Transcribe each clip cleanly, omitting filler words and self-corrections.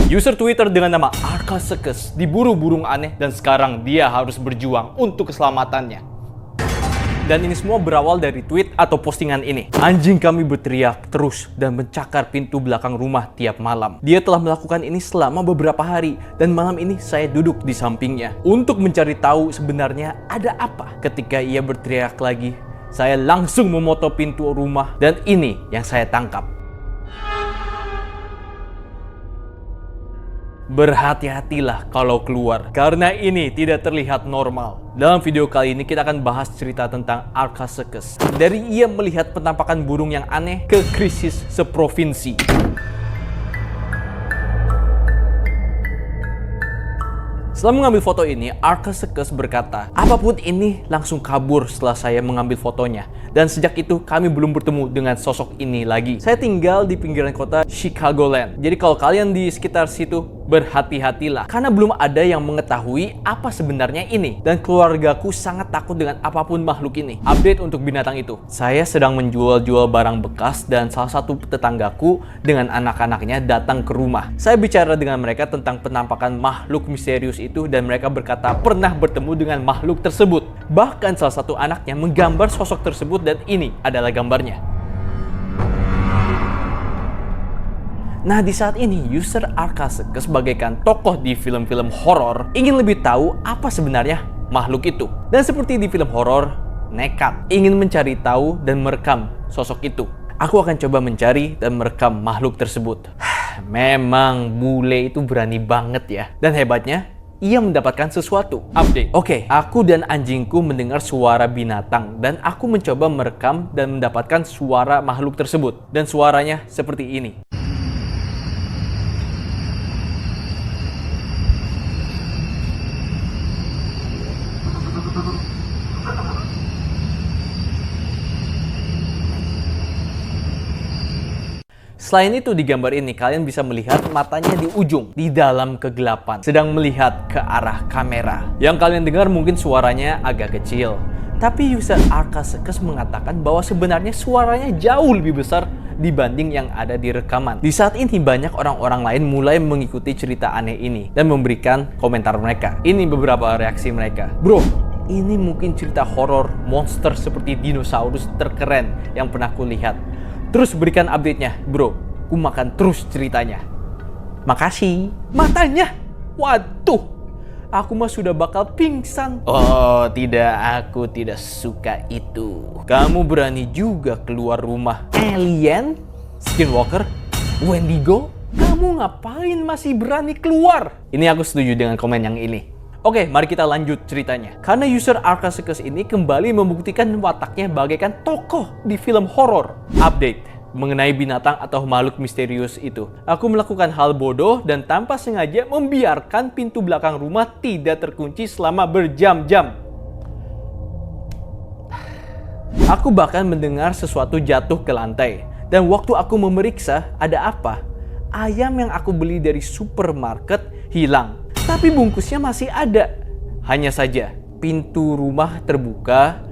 User Twitter dengan nama Arkasekes diburu burung aneh dan sekarang dia harus berjuang untuk keselamatannya. Dan ini semua berawal dari tweet atau postingan ini. Anjing kami berteriak terus dan mencakar pintu belakang rumah tiap malam. Dia telah melakukan ini selama beberapa hari dan malam ini saya duduk di sampingnya untuk mencari tahu sebenarnya ada apa. Ketika ia berteriak lagi, saya langsung memoto pintu rumah dan ini yang saya tangkap. Berhati-hatilah kalau keluar, karena ini tidak terlihat normal. Dalam video kali ini kita akan bahas cerita tentang Arkasekes. Dari ia melihat penampakan burung yang aneh ke krisis seprovinsi. Setelah mengambil foto ini, Arkasekes berkata, apapun ini langsung kabur setelah saya mengambil fotonya. Dan sejak itu kami belum bertemu dengan sosok ini lagi. Saya tinggal di pinggiran kota Chicagoland. Jadi kalau kalian di sekitar situ, berhati-hatilah. Karena belum ada yang mengetahui apa sebenarnya ini. Dan keluargaku sangat takut dengan apapun makhluk ini. Update untuk binatang itu. Saya sedang menjual-jual barang bekas dan salah satu tetanggaku dengan anak-anaknya datang ke rumah. Saya bicara dengan mereka tentang penampakan makhluk misterius itu dan mereka berkata pernah bertemu dengan makhluk tersebut. Bahkan salah satu anaknya menggambar sosok tersebut dan ini adalah gambarnya. Nah, di saat ini user Arkasekes bagaikan tokoh di film-film horor ingin lebih tahu apa sebenarnya makhluk itu. Dan seperti di film horor, nekat ingin mencari tahu dan merekam sosok itu. Aku akan coba mencari dan merekam makhluk tersebut. Memang bule itu berani banget ya. Dan hebatnya, ia mendapatkan sesuatu. Update. Oke, aku dan anjingku mendengar suara binatang dan aku mencoba merekam dan mendapatkan suara makhluk tersebut. Dan suaranya seperti ini. Selain itu di gambar ini kalian bisa melihat matanya di ujung, di dalam kegelapan, sedang melihat ke arah kamera. Yang kalian dengar mungkin suaranya agak kecil. Tapi user Arkasekes mengatakan bahwa sebenarnya suaranya jauh lebih besar dibanding yang ada di rekaman. Di saat ini banyak orang-orang lain mulai mengikuti cerita aneh ini dan memberikan komentar mereka. Ini beberapa reaksi mereka. Bro, ini mungkin cerita horor monster seperti dinosaurus terkeren yang pernah kulihat. Terus berikan update-nya, bro. Ku makan terus ceritanya. Makasih. Matanya. Waduh. Aku mah sudah bakal pingsan. Oh, tidak. Aku tidak suka itu. Kamu berani juga keluar rumah. Alien? Skinwalker? Wendigo? Kamu ngapain masih berani keluar? Ini aku setuju dengan komen yang ini. Oke, mari kita lanjut ceritanya. Karena user Arkasekes ini kembali membuktikan wataknya bagaikan tokoh di film horor. Update mengenai binatang atau makhluk misterius itu. Aku melakukan hal bodoh dan tanpa sengaja membiarkan pintu belakang rumah tidak terkunci selama berjam-jam. Aku bahkan mendengar sesuatu jatuh ke lantai. Dan waktu aku memeriksa, ada apa? Ayam yang aku beli dari supermarket hilang. Tapi bungkusnya masih ada. Hanya saja pintu rumah terbuka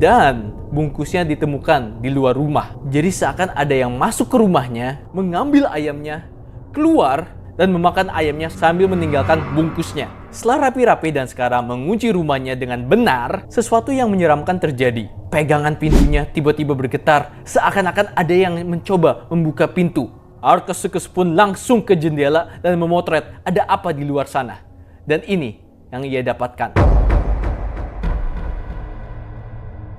dan bungkusnya ditemukan di luar rumah. Jadi seakan ada yang masuk ke rumahnya, mengambil ayamnya, keluar dan memakan ayamnya sambil meninggalkan bungkusnya. Setelah rapi-rapi dan sekarang mengunci rumahnya dengan benar, sesuatu yang menyeramkan terjadi. Pegangan pintunya tiba-tiba bergetar, seakan-akan ada yang mencoba membuka pintu. Arkasekes pun langsung ke jendela dan memotret ada apa di luar sana. Dan ini yang ia dapatkan.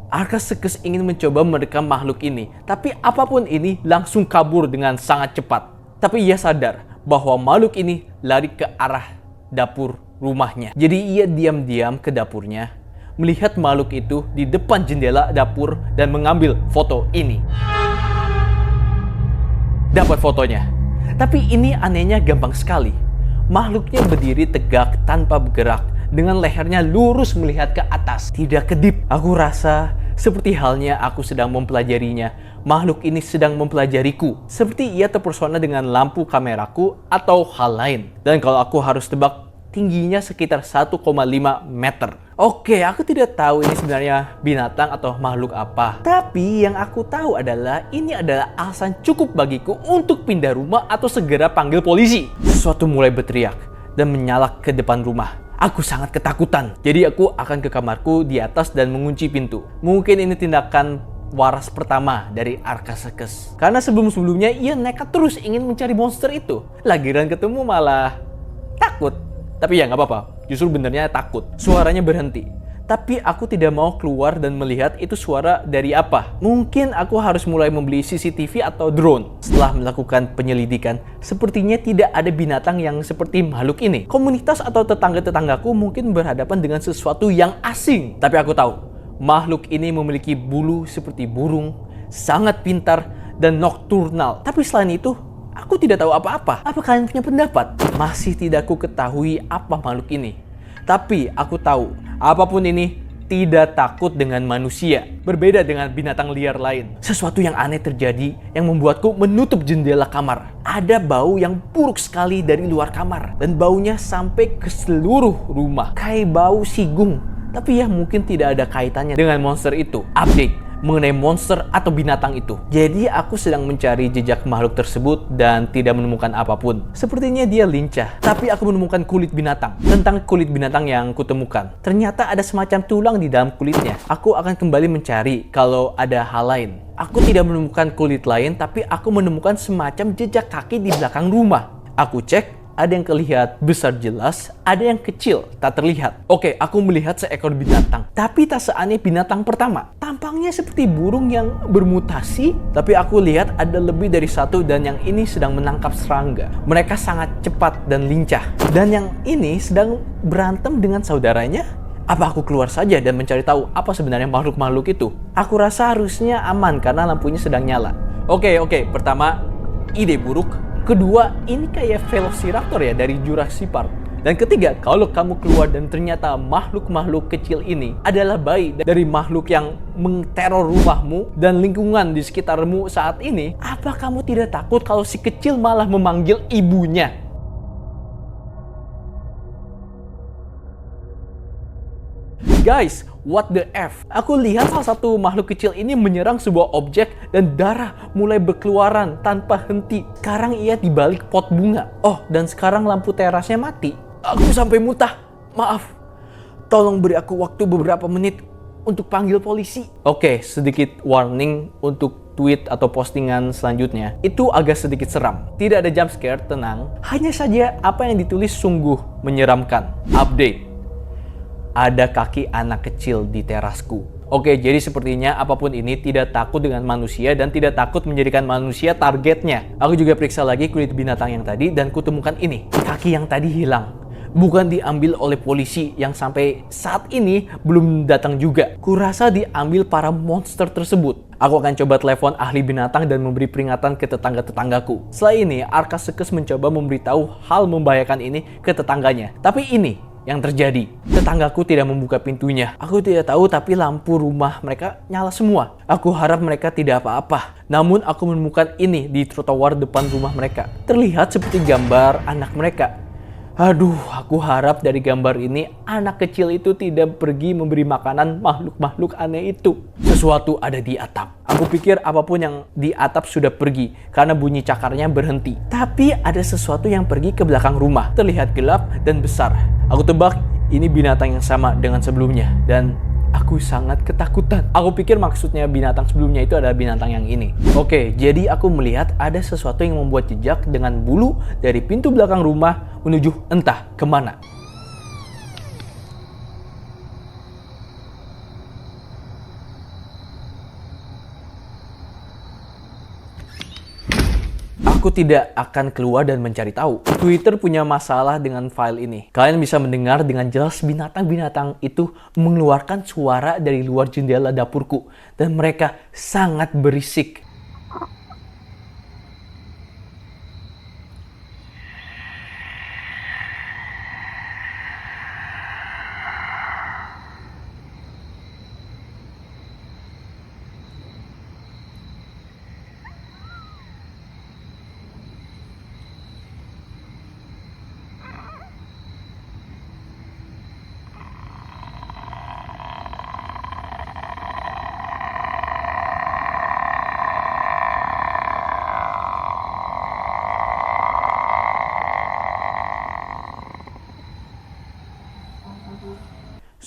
Arkasekes ingin mencoba merekam makhluk ini, tapi apapun ini langsung kabur dengan sangat cepat. Tapi ia sadar bahwa makhluk ini lari ke arah dapur rumahnya. Jadi ia diam-diam ke dapurnya, melihat makhluk itu di depan jendela dapur dan mengambil foto ini. Dapat fotonya. Tapi ini anehnya gampang sekali. Makhluknya berdiri tegak tanpa bergerak dengan lehernya lurus melihat ke atas, tidak kedip. Aku rasa seperti halnya aku sedang mempelajarinya. Makhluk ini sedang mempelajariku. Seperti ia terpersona dengan lampu kameraku atau hal lain. Dan kalau aku harus tebak, tingginya sekitar 1,5 meter. Oke, aku tidak tahu ini sebenarnya binatang atau makhluk apa. Tapi yang aku tahu adalah ini adalah alasan cukup bagiku untuk pindah rumah atau segera panggil polisi. Sesuatu mulai berteriak dan menyalak ke depan rumah. Aku sangat ketakutan. Jadi aku akan ke kamarku di atas dan mengunci pintu. Mungkin ini tindakan waras pertama dari Arkasekes. Karena sebelum-sebelumnya ia nekat terus ingin mencari monster itu. Lagiran ketemu malah takut. Tapi ya nggak apa-apa. Justru benernya takut. Suaranya berhenti. Tapi aku tidak mau keluar dan melihat itu suara dari apa. Mungkin aku harus mulai membeli CCTV atau drone. Setelah melakukan penyelidikan, sepertinya tidak ada binatang yang seperti makhluk ini. Komunitas atau tetangga-tetanggaku mungkin berhadapan dengan sesuatu yang asing. Tapi aku tahu, makhluk ini memiliki bulu seperti burung, sangat pintar, dan nokturnal. Tapi selain itu, aku tidak tahu apa-apa. Apa kalian punya pendapat? Masih tidak ku ketahui apa makhluk ini. Tapi aku tahu, apapun ini tidak takut dengan manusia. Berbeda dengan binatang liar lain. Sesuatu yang aneh terjadi yang membuatku menutup jendela kamar. Ada bau yang buruk sekali dari luar kamar. Dan baunya sampai ke seluruh rumah. Kayak bau sigung. Tapi ya mungkin tidak ada kaitannya dengan monster itu. Update mengenai monster atau binatang itu. Jadi aku sedang mencari jejak makhluk tersebut dan tidak menemukan apapun. Sepertinya dia lincah. Tapi aku menemukan kulit binatang. Tentang kulit binatang yang kutemukan, ternyata ada semacam tulang di dalam kulitnya. Aku akan kembali mencari kalau ada hal lain. Aku tidak menemukan kulit lain, tapi aku menemukan semacam jejak kaki di belakang rumah. Aku cek, ada yang terlihat besar jelas, ada yang kecil, tak terlihat. Oke, aku melihat seekor binatang. Tapi tak seaneh binatang pertama. Tampangnya seperti burung yang bermutasi, tapi aku lihat ada lebih dari satu dan yang ini sedang menangkap serangga. Mereka sangat cepat dan lincah. Dan yang ini sedang berantem dengan saudaranya. Apa aku keluar saja dan mencari tahu apa sebenarnya makhluk-makhluk itu? Aku rasa harusnya aman karena lampunya sedang nyala. Oke. Pertama, ide buruk. Kedua, ini kayak Velociraptor ya dari Jurassic Park. Dan ketiga, kalau kamu keluar dan ternyata makhluk-makhluk kecil ini adalah bayi dari makhluk yang menteror rumahmu dan lingkungan di sekitarmu saat ini, apa kamu tidak takut kalau si kecil malah memanggil ibunya? Guys, what the F? Aku lihat salah satu makhluk kecil ini menyerang sebuah objek dan darah mulai berkeluaran tanpa henti. Sekarang ia di balik pot bunga. Oh, dan sekarang lampu terasnya mati. Aku sampai muntah. Maaf. Tolong beri aku waktu beberapa menit untuk panggil polisi. Oke, sedikit warning untuk tweet atau postingan selanjutnya. Itu agak sedikit seram. Tidak ada jump scare, tenang. Hanya saja apa yang ditulis sungguh menyeramkan. Update. Ada kaki anak kecil di terasku. Oke, jadi sepertinya apapun ini tidak takut dengan manusia dan tidak takut menjadikan manusia targetnya. Aku juga periksa lagi kulit binatang yang tadi dan kutemukan ini. Kaki yang tadi hilang. Bukan diambil oleh polisi yang sampai saat ini belum datang juga. Kurasa diambil para monster tersebut. Aku akan coba telepon ahli binatang dan memberi peringatan ke tetangga-tetanggaku. Setelah ini, Arkasekes mencoba memberitahu hal membahayakan ini ke tetangganya. Tapi ini yang terjadi, tetanggaku tidak membuka pintunya. Aku tidak tahu, tapi lampu rumah mereka nyala semua. Aku harap mereka tidak apa-apa. Namun aku menemukan ini di trotoar depan rumah mereka. Terlihat seperti gambar anak mereka. Aduh, aku harap dari gambar ini anak kecil itu tidak pergi memberi makanan makhluk-makhluk aneh itu. Sesuatu ada di atap. Aku pikir apapun yang di atap sudah pergi karena bunyi cakarnya berhenti. Tapi ada sesuatu yang pergi ke belakang rumah. Terlihat gelap dan besar. Aku tebak ini binatang yang sama dengan sebelumnya dan aku sangat ketakutan. Aku pikir maksudnya binatang sebelumnya itu adalah binatang yang ini. Oke, jadi aku melihat ada sesuatu yang membuat jejak dengan bulu dari pintu belakang rumah menuju entah kemana. Aku tidak akan keluar dan mencari tahu. Twitter punya masalah dengan file ini. Kalian bisa mendengar dengan jelas binatang-binatang itu mengeluarkan suara dari luar jendela dapurku. Dan mereka sangat berisik.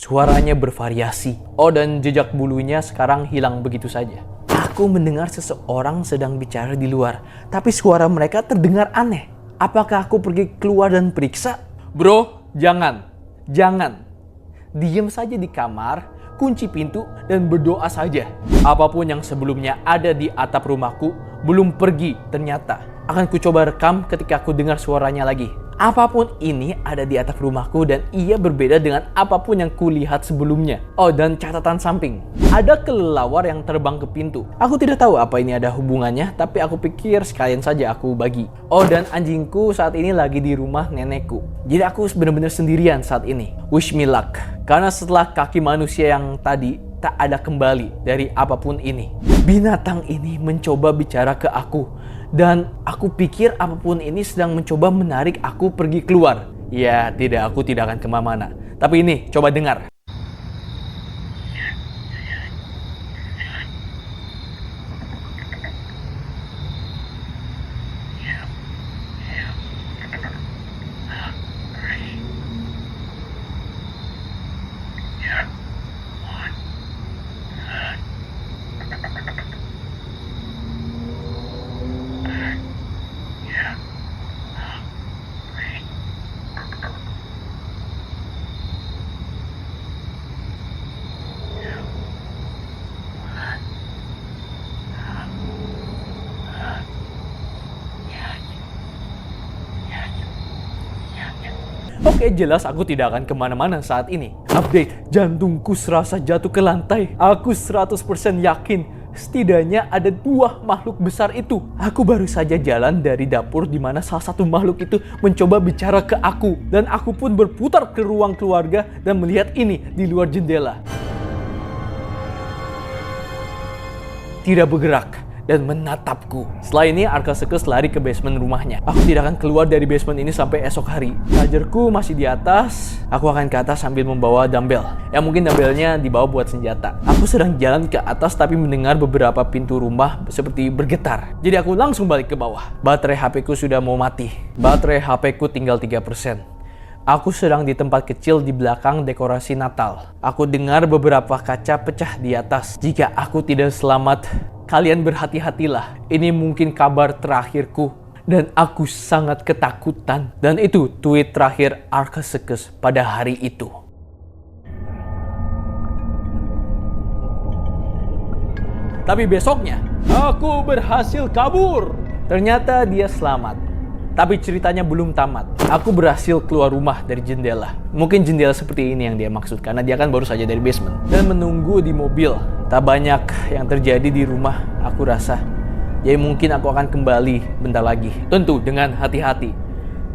Suaranya bervariasi. Oh, dan jejak bulunya sekarang hilang begitu saja. Aku mendengar seseorang sedang bicara di luar, tapi suara mereka terdengar aneh. Apakah aku pergi keluar dan periksa? Bro, jangan. Jangan. Diam saja di kamar, kunci pintu, dan berdoa saja. Apapun yang sebelumnya ada di atap rumahku belum pergi ternyata. Akan kucoba rekam ketika aku dengar suaranya lagi. Apapun ini ada di atap rumahku dan ia berbeda dengan apapun yang kulihat sebelumnya. Oh, dan catatan samping. Ada kelelawar yang terbang ke pintu. Aku tidak tahu apa ini ada hubungannya, tapi aku pikir sekalian saja aku bagi. Oh, dan anjingku saat ini lagi di rumah nenekku. Jadi aku benar-benar sendirian saat ini. Wish me luck. Karena setelah kaki manusia yang tadi tak ada kembali dari apapun ini. Binatang ini mencoba bicara ke aku. Dan aku pikir apapun ini sedang mencoba menarik aku pergi keluar. Ya, tidak, aku tidak akan kemana-mana. Tapi ini, coba dengar. Oke, jelas aku tidak akan kemana-mana saat ini. Update, jantungku serasa jatuh ke lantai. Aku 100% yakin setidaknya ada 2 makhluk besar itu. Aku baru saja jalan dari dapur di mana salah satu makhluk itu mencoba bicara ke aku. Dan aku pun berputar ke ruang keluarga dan melihat ini di luar jendela. Tidak bergerak dan menatapku. Setelah ini Arkasekes lari ke basement rumahnya. Aku tidak akan keluar dari basement ini sampai esok hari. Chargerku masih di atas. Aku akan ke atas sambil membawa dumbbell. Ya mungkin dumbbellnya dibawa buat senjata. Aku sedang jalan ke atas tapi mendengar beberapa pintu rumah seperti bergetar. Jadi aku langsung balik ke bawah. Baterai HP-ku sudah mau mati. Baterai HP-ku tinggal 3%. Aku sedang di tempat kecil di belakang dekorasi Natal. Aku dengar beberapa kaca pecah di atas. Jika aku tidak selamat, kalian berhati-hatilah. Ini mungkin kabar terakhirku. Dan aku sangat ketakutan. Dan itu tweet terakhir Arkasekes pada hari itu. Tapi besoknya, aku berhasil kabur. Ternyata dia selamat. Tapi ceritanya belum tamat. Aku berhasil keluar rumah dari jendela. Mungkin jendela seperti ini yang dia maksud, karena dia kan baru saja dari basement. Dan menunggu di mobil. Tak banyak yang terjadi di rumah, aku rasa. Jadi mungkin aku akan kembali bentar lagi. Tentu dengan hati-hati.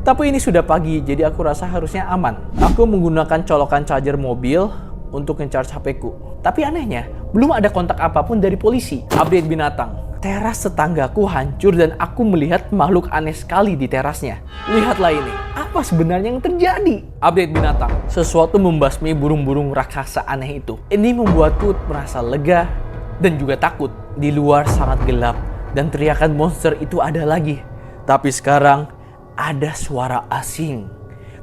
Tapi ini sudah pagi, jadi aku rasa harusnya aman. Aku menggunakan colokan charger mobil untuk nge-charge HP-ku. Tapi anehnya, belum ada kontak apapun dari polisi. Update binatang. Teras tetanggaku hancur dan aku melihat makhluk aneh sekali di terasnya. Lihatlah ini. Apa sebenarnya yang terjadi? Update binatang. Sesuatu membasmi burung-burung raksasa aneh itu. Ini membuatku merasa lega dan juga takut. Di luar sangat gelap dan teriakan monster itu ada lagi. Tapi sekarang ada suara asing.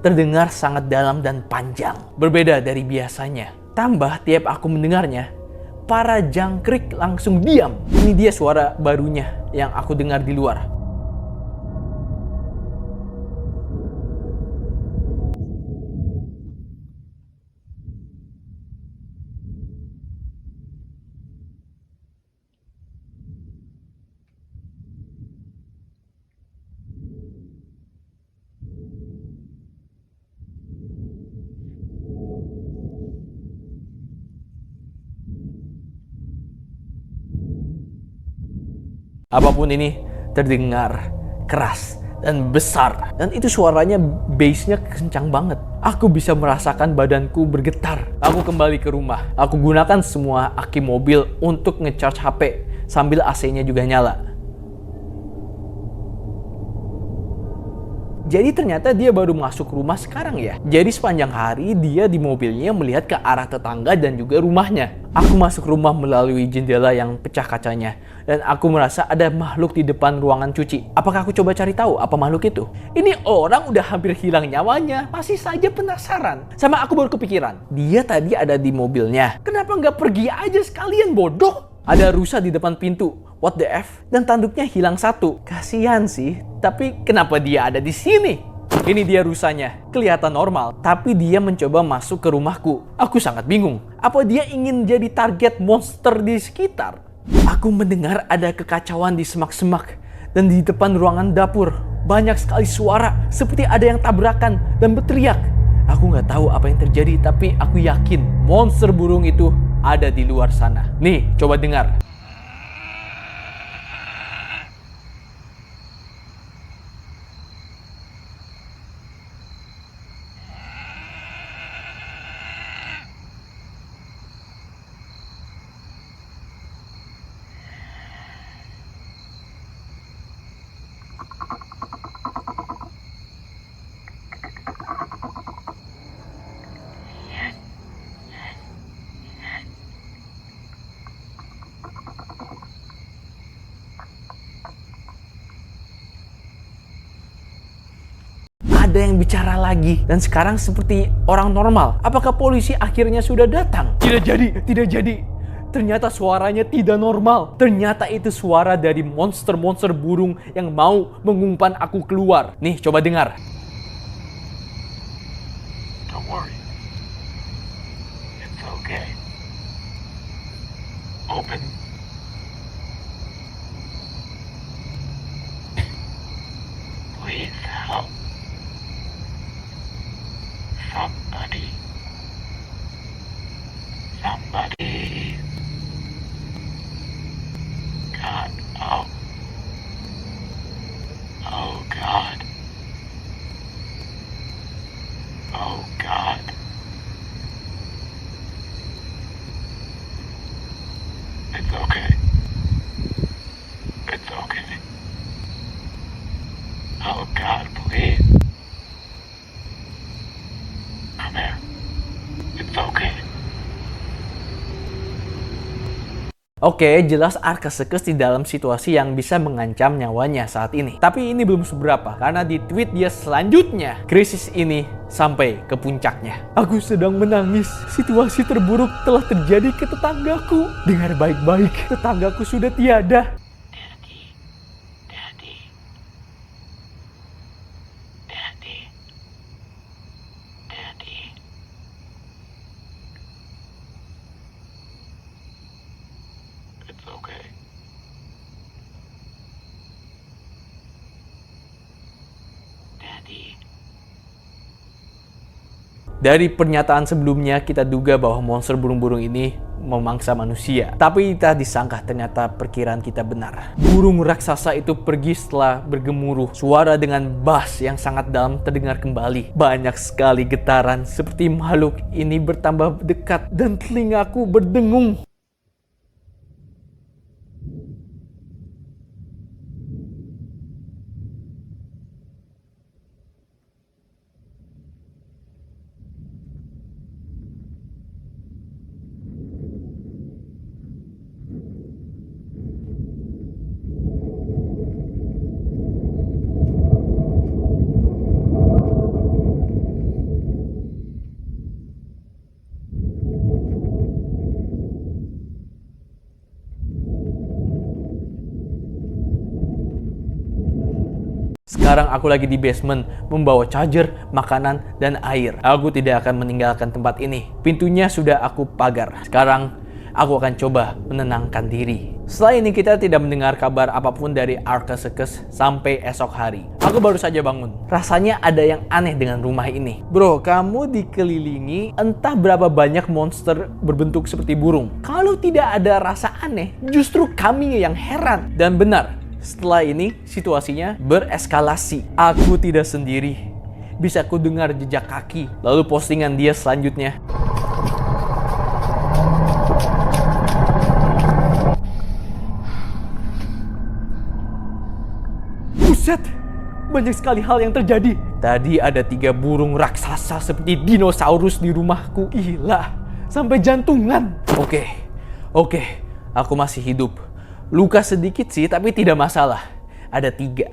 Terdengar sangat dalam dan panjang. Berbeda dari biasanya. Tambah tiap aku mendengarnya, para jangkrik langsung diam. Ini dia suara barunya yang aku dengar di luar. Apapun ini terdengar keras dan besar. Dan itu suaranya bass-nya kencang banget. Aku bisa merasakan badanku bergetar. Aku kembali ke rumah. Aku gunakan semua aki mobil untuk nge-charge HP sambil AC-nya juga nyala. Jadi ternyata dia baru masuk rumah sekarang ya. Jadi sepanjang hari dia di mobilnya melihat ke arah tetangga dan juga rumahnya. Aku masuk rumah melalui jendela yang pecah kacanya. Dan aku merasa ada makhluk di depan ruangan cuci. Apakah aku coba cari tahu apa makhluk itu? Ini orang udah hampir hilang nyawanya, masih saja penasaran. Sama aku baru kepikiran, dia tadi ada di mobilnya. Kenapa nggak pergi aja sekalian, bodoh? Ada rusa di depan pintu. What the F? Dan tanduknya hilang satu. Kasihan sih, tapi kenapa dia ada di sini? Ini dia rusanya. Kelihatan normal, tapi dia mencoba masuk ke rumahku. Aku sangat bingung. Apa dia ingin jadi target monster di sekitar? Aku mendengar ada kekacauan di semak-semak dan di depan ruangan dapur. Banyak sekali suara, seperti ada yang tabrakan dan berteriak. Aku nggak tahu apa yang terjadi, tapi aku yakin monster burung itu ada di luar sana. Nih, coba dengar. Ada yang bicara lagi dan sekarang seperti orang normal. Apakah polisi akhirnya sudah datang? Tidak jadi. Ternyata suaranya tidak normal. Ternyata itu suara dari monster-monster burung yang mau mengumpan aku keluar. Nih, coba dengar. Don't worry. It's okay. Open. Please help. Somebody. God, oh. Oh God. Oh God. It's okay. It's okay. Oh God, please. Come here. It's okay. Oke, jelas Arkesekes di dalam situasi yang bisa mengancam nyawanya saat ini. Tapi ini belum seberapa, karena di tweet dia selanjutnya, krisis ini sampai ke puncaknya. Aku sedang menangis. Situasi terburuk telah terjadi ke tetanggaku. Dengar baik-baik, tetanggaku sudah tiada. It's okay. Daddy. Dari pernyataan sebelumnya, kita duga bahwa monster burung-burung ini memangsa manusia. Tapi kita disangka ternyata perkiraan kita benar. Burung raksasa itu pergi setelah bergemuruh. Suara dengan bass yang sangat dalam terdengar kembali. Banyak sekali getaran seperti makhluk ini bertambah dekat dan telingaku berdengung. Sekarang aku lagi di basement, membawa charger, makanan, dan air. Aku tidak akan meninggalkan tempat ini. Pintunya sudah aku pagar. Sekarang, aku akan coba menenangkan diri. Setelah ini kita tidak mendengar kabar apapun dari Arkesekes sampai esok hari. Aku baru saja bangun. Rasanya ada yang aneh dengan rumah ini. Bro, kamu dikelilingi entah berapa banyak monster berbentuk seperti burung. Kalau tidak ada rasa aneh, justru kami yang heran. Dan benar, setelah ini situasinya bereskalasi. Aku tidak sendiri. Bisa ku dengar jejak kaki. Lalu postingan dia selanjutnya. Buset! banyak sekali hal yang terjadi. Tadi ada 3 burung raksasa seperti dinosaurus di rumahku. Gila, sampai jantungan. Oke, aku masih hidup. Luka sedikit sih, tapi tidak masalah. Ada tiga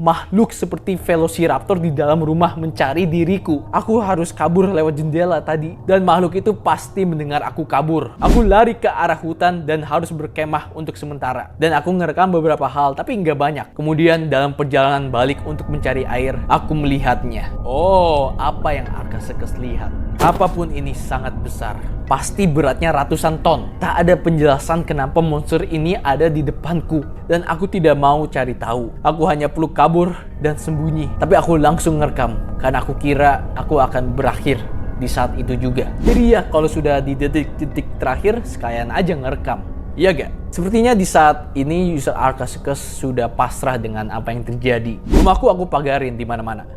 makhluk seperti Velociraptor di dalam rumah mencari diriku. Aku harus kabur lewat jendela tadi, dan makhluk itu pasti mendengar aku kabur. Aku lari ke arah hutan dan harus berkemah untuk sementara. Dan aku ngerekam beberapa hal, tapi nggak banyak. Kemudian dalam perjalanan balik untuk mencari air, aku melihatnya. Oh, apa yang Arkasekes lihat? Apapun ini sangat besar. Pasti beratnya ratusan ton. Tak ada penjelasan kenapa monster ini ada di depanku. Dan aku tidak mau cari tahu. Aku hanya perlu kabur dan sembunyi. Tapi aku langsung ngerekam. Karena aku kira aku akan berakhir di saat itu juga. Jadi ya, kalau sudah di detik-detik terakhir, sekalian aja ngerekam. Iya gak? Sepertinya di saat ini user Arkasekes sudah pasrah dengan apa yang terjadi. Rumahku aku pagarin di mana-mana.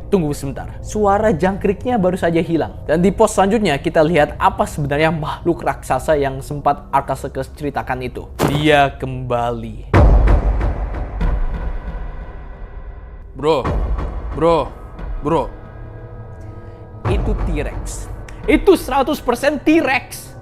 Tunggu sebentar. Suara jangkriknya baru saja hilang. Dan di pos selanjutnya kita lihat apa sebenarnya makhluk raksasa yang sempat Arkasekes ceritakan itu. Dia kembali. Bro. Itu T-Rex. Itu 100% T-Rex.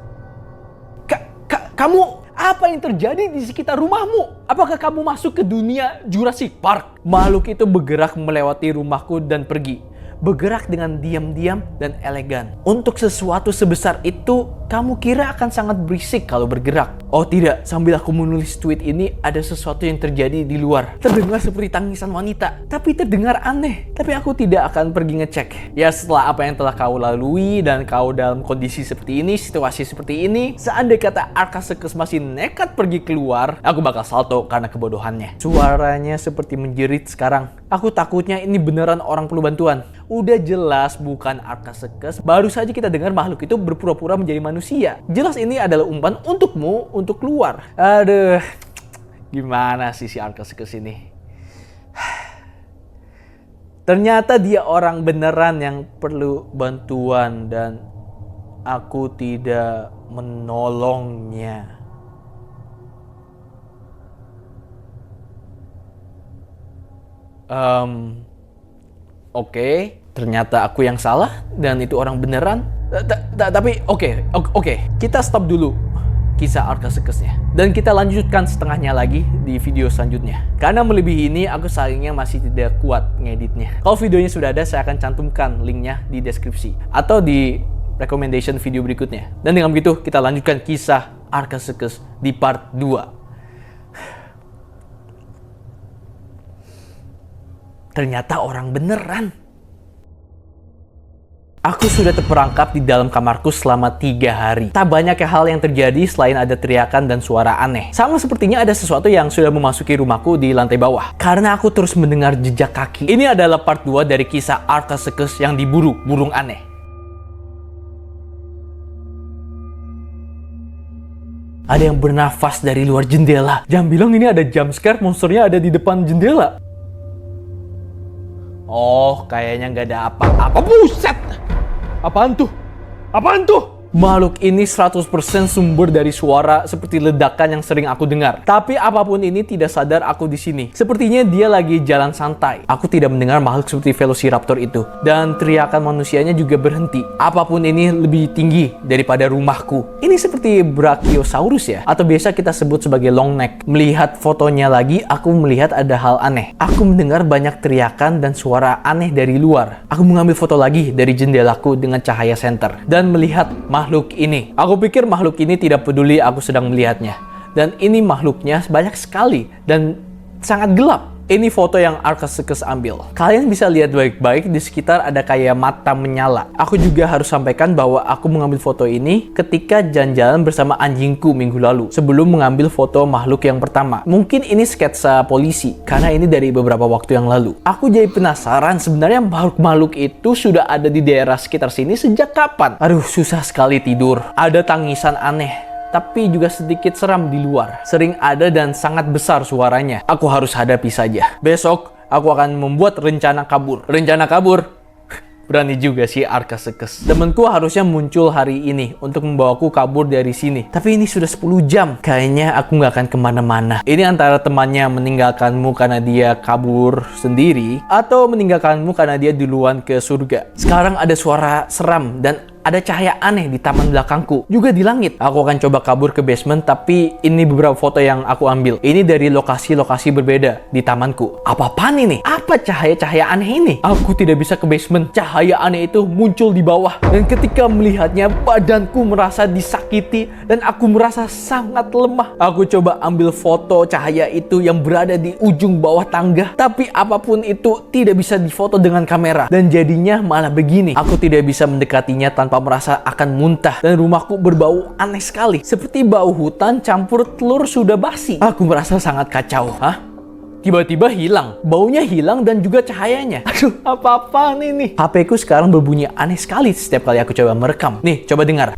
Kamu... Apa yang terjadi di sekitar rumahmu? Apakah kamu masuk ke dunia Jurassic Park? Makhluk itu bergerak melewati rumahku dan pergi. Bergerak dengan diam-diam dan elegan. Untuk sesuatu sebesar itu, kamu kira akan sangat berisik kalau bergerak. Oh tidak, sambil aku menulis tweet ini, ada sesuatu yang terjadi di luar. Terdengar seperti tangisan wanita, tapi terdengar aneh. Tapi aku tidak akan pergi ngecek. Ya, setelah apa yang telah kau lalui dan kau dalam kondisi seperti ini, situasi seperti ini, seandainya kata Arkasekes masih nekat pergi keluar, aku bakal salto karena kebodohannya. Suaranya seperti menjerit sekarang. Aku takutnya ini beneran orang perlu bantuan. Udah jelas bukan Arkasekes, baru saja kita dengar makhluk itu berpura-pura menjadi manusia. Jelas ini adalah umpan untukmu untuk keluar. Aduh, gimana sih si Arkasekes ini? Ternyata dia orang beneran yang perlu bantuan dan aku tidak menolongnya. Oke, ternyata aku yang salah dan itu orang beneran. Tapi oke, kita stop dulu kisah Arkasekesnya dan kita lanjutkan setengahnya lagi di video selanjutnya. Karena melebihi ini, aku sayangnya masih tidak kuat ngeditnya. Kalau videonya sudah ada, saya akan cantumkan linknya di deskripsi atau di recommendation video berikutnya. Dan dengan begitu, kita lanjutkan kisah Arkasekes di part 2. Ternyata orang beneran. Aku sudah terperangkap di dalam kamarku selama 3 hari. Tak banyak hal yang terjadi selain ada teriakan dan suara aneh. Sama sepertinya ada sesuatu yang sudah memasuki rumahku di lantai bawah. Karena aku terus mendengar jejak kaki. Ini adalah part 2 dari kisah Arkasekes yang diburu burung aneh. Ada yang bernafas dari luar jendela. Jangan bilang ini ada jump scare, monsternya ada di depan jendela. Oh, kayaknya nggak ada apa-apa. Buset! Apaan tuh? Makhluk ini 100% sumber dari suara seperti ledakan yang sering aku dengar. Tapi apapun ini tidak sadar aku di sini. Sepertinya dia lagi jalan santai. Aku tidak mendengar makhluk seperti Velociraptor itu. Dan teriakan manusianya juga berhenti. Apapun ini lebih tinggi daripada rumahku. Ini seperti Brachiosaurus ya? Atau biasa kita sebut sebagai long neck. Melihat fotonya lagi, aku melihat ada hal aneh. Aku mendengar banyak teriakan dan suara aneh dari luar. Aku mengambil foto lagi dari jendelaku dengan cahaya senter. Dan melihat makhluk ini. Aku pikir makhluk ini tidak peduli aku sedang melihatnya. Dan ini makhluknya banyak sekali dan sangat gelap. Ini foto yang Arkasekes ambil. Kalian bisa lihat baik-baik di sekitar ada kayak mata menyala. Aku juga harus sampaikan bahwa aku mengambil foto ini ketika jalan-jalan bersama anjingku minggu lalu. Sebelum mengambil foto makhluk yang pertama. Mungkin ini sketsa polisi, karena ini dari beberapa waktu yang lalu. Aku jadi penasaran sebenarnya makhluk-makhluk itu sudah ada di daerah sekitar sini sejak kapan? Aduh, susah sekali tidur. Ada tangisan aneh. Tapi juga sedikit seram di luar. Sering ada dan sangat besar suaranya. Aku harus hadapi saja. Besok, aku akan membuat rencana kabur. Rencana kabur? Berani juga sih Arkasekes. Temenku harusnya muncul hari ini untuk membawaku kabur dari sini. Tapi ini sudah 10 jam. Kayaknya aku nggak akan kemana-mana. Ini antara temannya meninggalkanmu karena dia kabur sendiri, atau meninggalkanmu karena dia duluan ke surga. Sekarang ada suara seram dan ada cahaya aneh di taman belakangku, juga di langit. Aku akan coba kabur ke basement, tapi ini beberapa foto yang aku ambil. Ini dari lokasi-lokasi berbeda di tamanku. Apa-apaan ini? Apa cahaya-cahaya aneh ini? Aku tidak bisa ke basement. Cahaya aneh itu muncul di bawah. Dan ketika melihatnya, badanku merasa disakiti dan aku merasa sangat lemah. Aku coba ambil foto cahaya itu yang berada di ujung bawah tangga. Tapi apapun itu tidak bisa difoto dengan kamera. Dan jadinya malah begini. Aku tidak bisa mendekatinya tanpa merasa akan muntah, dan rumahku berbau aneh sekali, seperti bau hutan campur telur sudah basi. Aku merasa sangat kacau. Hah? Tiba-tiba hilang, baunya hilang dan juga cahayanya. Aduh, apa-apaan ini? HP ku sekarang berbunyi aneh sekali setiap kali aku coba merekam. Nih, coba dengar.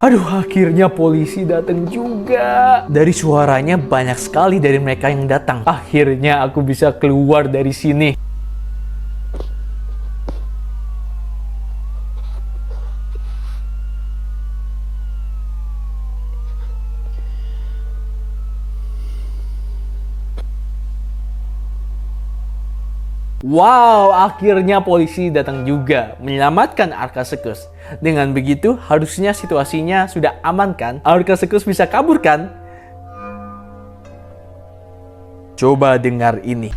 Aduh, akhirnya polisi datang juga. Dari suaranya banyak sekali dari mereka yang datang. Akhirnya aku bisa keluar dari sini. Wow, akhirnya polisi datang juga menyelamatkan Arkasekes. Dengan begitu, harusnya situasinya sudah aman kan? Arkasekes bisa kabur kan? Coba dengar ini.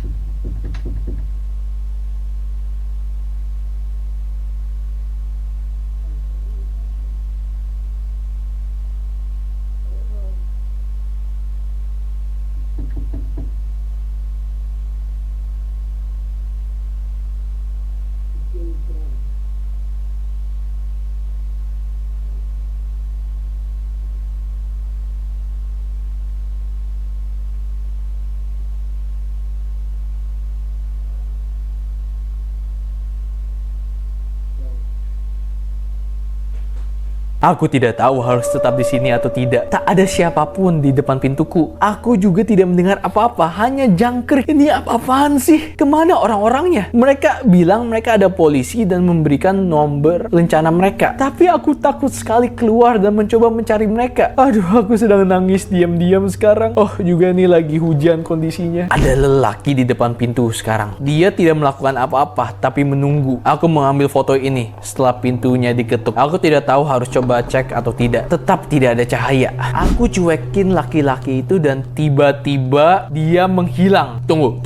Aku tidak tahu harus tetap di sini atau tidak. Tak ada siapapun di depan pintuku. Aku juga tidak mendengar apa-apa, hanya jangkrik. Ini apa-apaan sih? Kemana orang-orangnya? Mereka bilang mereka ada polisi dan memberikan nomor rencana mereka. Tapi aku takut sekali keluar dan mencoba mencari mereka. Aduh, aku sedang nangis diam-diam sekarang. Oh, juga nih lagi hujan kondisinya. Ada lelaki di depan pintu sekarang. Dia tidak melakukan apa-apa, tapi menunggu. Aku mengambil foto ini setelah pintunya diketuk. Aku tidak tahu harus coba cek atau tidak. Tetap tidak ada cahaya. Aku cuekin laki-laki itu dan tiba-tiba dia menghilang. Tunggu.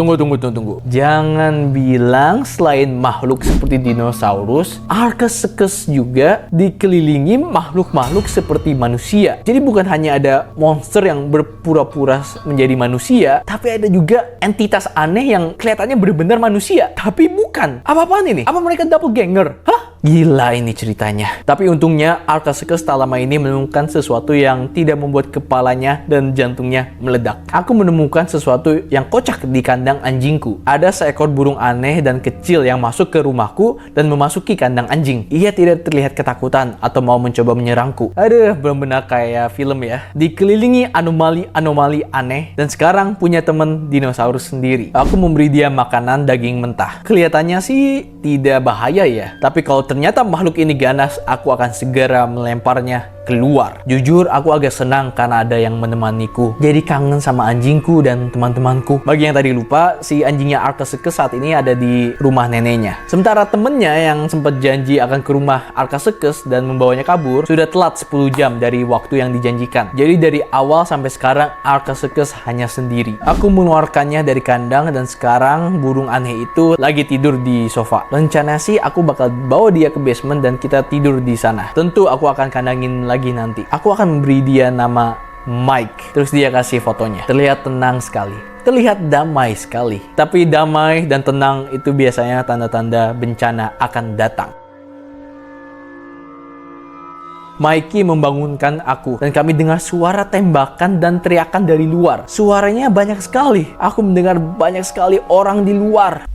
Jangan bilang selain makhluk seperti dinosaurus, Arkasekes juga dikelilingi makhluk-makhluk seperti manusia. Jadi bukan hanya ada monster yang berpura-pura menjadi manusia, tapi ada juga entitas aneh yang kelihatannya benar-benar manusia, tapi bukan. Apa-apaan ini? Apa mereka doppelganger? Hah? Gila ini ceritanya. Tapi untungnya Arkasekes tak lama ini menemukan sesuatu yang tidak membuat kepalanya dan jantungnya meledak. Aku menemukan sesuatu yang kocak di kandang anjingku. Ada seekor burung aneh dan kecil yang masuk ke rumahku dan memasuki kandang anjing. Ia tidak terlihat ketakutan atau mau mencoba menyerangku. Aduh, benar-benar kayak film ya. Dikelilingi anomali-anomali aneh dan sekarang punya teman dinosaurus sendiri. Aku memberi dia makanan daging mentah. Kelihatannya sih tidak bahaya ya. Tapi kalau ternyata makhluk ini ganas, aku akan segera melemparnya keluar. Jujur, aku agak senang karena ada yang menemaniku. Jadi kangen sama anjingku dan teman-temanku. Bagi yang tadi lupa, si anjingnya Arkasekes saat ini ada di rumah neneknya. Sementara temennya yang sempat janji akan ke rumah Arkasekes dan membawanya kabur, sudah telat 10 jam dari waktu yang dijanjikan. Jadi dari awal sampai sekarang, Arkasekes hanya sendiri. Aku mengeluarkannya dari kandang dan sekarang burung aneh itu lagi tidur di sofa. Rencana sih aku bakal bawa dia ke basement dan kita tidur di sana. Tentu aku akan kandangin lagi nanti. Aku akan memberi dia nama Mike. Terus dia kasih fotonya. Terlihat tenang sekali. Terlihat damai sekali. Tapi damai dan tenang itu biasanya tanda-tanda bencana akan datang. Mikey membangunkan aku dan kami dengar suara tembakan dan teriakan dari luar. Suaranya banyak sekali. Aku mendengar banyak sekali orang di luar.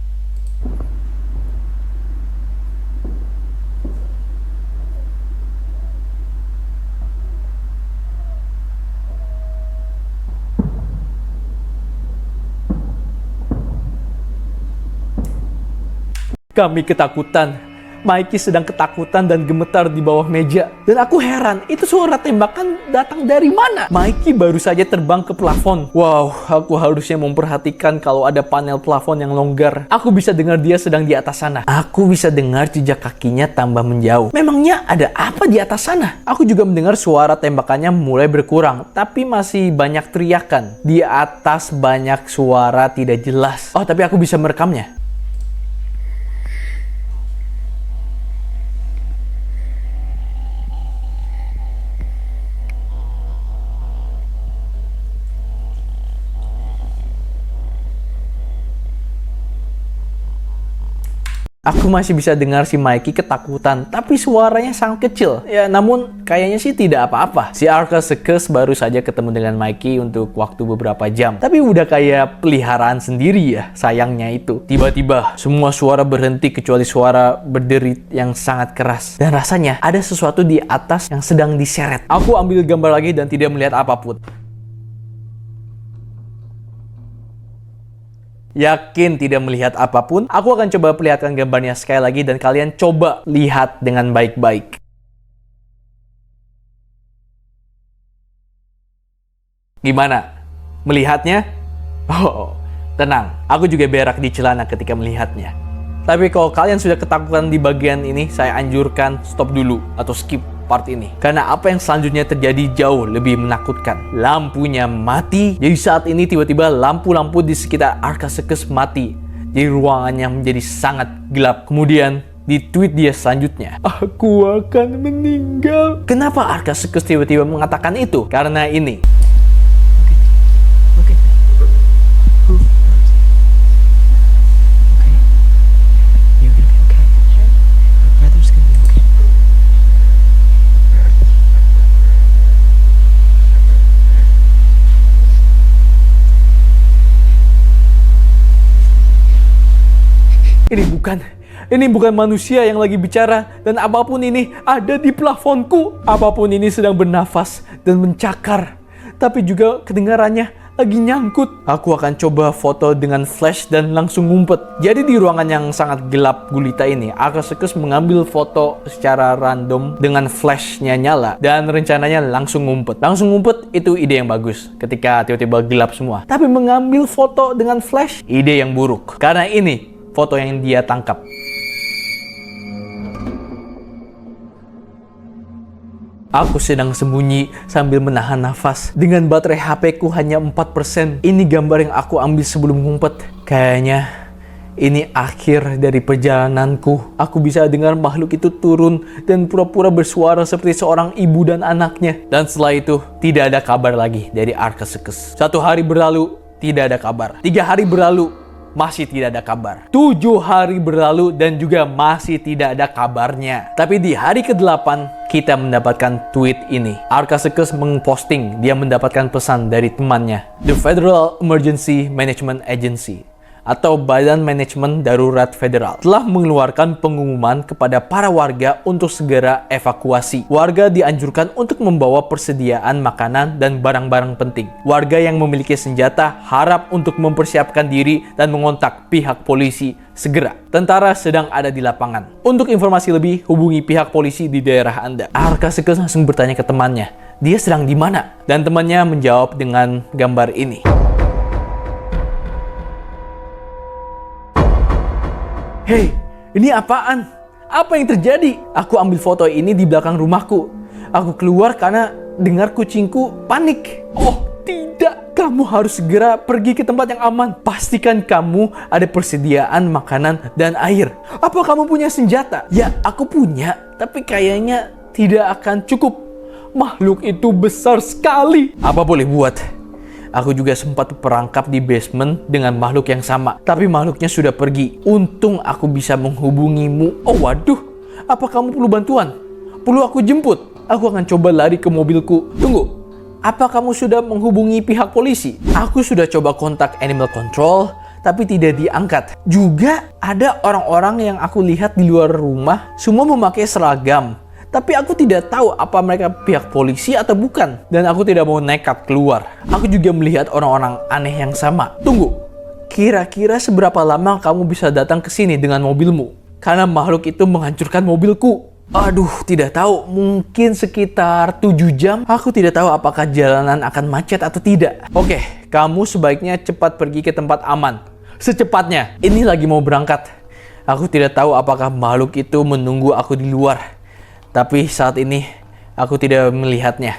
Kami ketakutan. Mikey sedang ketakutan dan gemetar di bawah meja. Dan aku heran, itu suara tembakan datang dari mana? Mikey baru saja terbang ke plafon. Wow, aku harusnya memperhatikan kalau ada panel plafon yang longgar. Aku bisa dengar dia sedang di atas sana. Aku bisa dengar jejak kakinya tambah menjauh. Memangnya ada apa di atas sana? Aku juga mendengar suara tembakannya mulai berkurang, tapi masih banyak teriakan. Di atas banyak suara tidak jelas. Oh, tapi aku bisa merekamnya. Aku masih bisa dengar si Mikey ketakutan, tapi suaranya sangat kecil. Ya, namun kayaknya sih tidak apa-apa. Si Arcus baru saja ketemu dengan Mikey untuk waktu beberapa jam. Tapi udah kayak peliharaan sendiri ya, sayangnya itu. Tiba-tiba, semua suara berhenti kecuali suara berderit yang sangat keras. Dan rasanya ada sesuatu di atas yang sedang diseret. Aku ambil gambar lagi dan tidak melihat apapun. Yakin tidak melihat apapun, aku akan coba perlihatkan gambarnya sekali lagi dan kalian coba lihat dengan baik-baik. Gimana? Melihatnya? Oh, tenang. Aku juga berak di celana ketika melihatnya. Tapi kalau kalian sudah ketakutan di bagian ini, saya anjurkan stop dulu atau skip part ini. Karena apa yang selanjutnya terjadi jauh lebih menakutkan. Lampunya mati. Jadi saat ini tiba-tiba lampu-lampu di sekitar Arcus mati. Jadi ruangannya menjadi sangat gelap. Kemudian di tweet dia selanjutnya, aku akan meninggal. Kenapa Arcus tiba-tiba mengatakan itu? Karena ini. Ini bukan manusia yang lagi bicara, dan apapun ini ada di plafonku. Apapun ini sedang bernafas dan mencakar, tapi juga kedengarannya lagi nyangkut. Aku akan coba foto dengan flash dan langsung ngumpet. Jadi di ruangan yang sangat gelap gulita ini, Arcus mengambil foto secara random dengan flashnya nyala dan rencananya langsung ngumpet. Langsung ngumpet itu ide yang bagus ketika tiba-tiba gelap semua. Tapi mengambil foto dengan flash, ide yang buruk. Karena ini foto yang dia tangkap. Aku sedang sembunyi sambil menahan nafas. Dengan baterai HP ku hanya 4%. Ini gambar yang aku ambil sebelum ngumpet. Kayaknya ini akhir dari perjalananku. Aku bisa dengar makhluk itu turun dan pura-pura bersuara seperti seorang ibu dan anaknya. Dan setelah itu, tidak ada kabar lagi dari Arcus. 1 hari berlalu, tidak ada kabar. 3 hari berlalu, masih tidak ada kabar. 7 hari berlalu dan juga masih tidak ada kabarnya. Tapi di hari ke-8 kita mendapatkan tweet ini. Arcus memposting dia mendapatkan pesan dari temannya, The Federal Emergency Management Agency atau Badan Manajemen Darurat Federal telah mengeluarkan pengumuman kepada para warga untuk segera evakuasi. Warga dianjurkan untuk membawa persediaan makanan dan barang-barang penting. Warga yang memiliki senjata harap untuk mempersiapkan diri dan mengontak pihak polisi segera. Tentara sedang ada di lapangan. Untuk informasi lebih, hubungi pihak polisi di daerah Anda. Arcus langsung bertanya ke temannya, dia sedang di mana? Dan temannya menjawab dengan gambar ini. Hei, ini apaan? Apa yang terjadi? Aku ambil foto ini di belakang rumahku. Aku keluar karena dengar kucingku panik. Oh, tidak. Kamu harus segera pergi ke tempat yang aman. Pastikan kamu ada persediaan makanan dan air. Apa kamu punya senjata? Ya, aku punya. Tapi kayaknya tidak akan cukup. Makhluk itu besar sekali. Apa boleh buat? Aku juga sempat perangkap di basement dengan makhluk yang sama. Tapi makhluknya sudah pergi. Untung aku bisa menghubungimu. Oh waduh, apa kamu perlu bantuan? Perlu aku jemput? Aku akan coba lari ke mobilku. Tunggu, apa kamu sudah menghubungi pihak polisi? Aku sudah coba kontak Animal Control, tapi tidak diangkat. Juga ada orang-orang yang aku lihat di luar rumah, semua memakai seragam. Tapi aku tidak tahu apa mereka pihak polisi atau bukan. Dan aku tidak mau nekat keluar. Aku juga melihat orang-orang aneh yang sama. Tunggu, kira-kira seberapa lama kamu bisa datang ke sini dengan mobilmu? karena makhluk itu menghancurkan mobilku. Aduh, tidak tahu, mungkin sekitar 7 jam. Aku tidak tahu apakah jalanan akan macet atau tidak. Oke, kamu sebaiknya cepat pergi ke tempat aman. Secepatnya, ini lagi mau berangkat. Aku tidak tahu apakah makhluk itu menunggu aku di luar. Tapi saat ini, aku tidak melihatnya.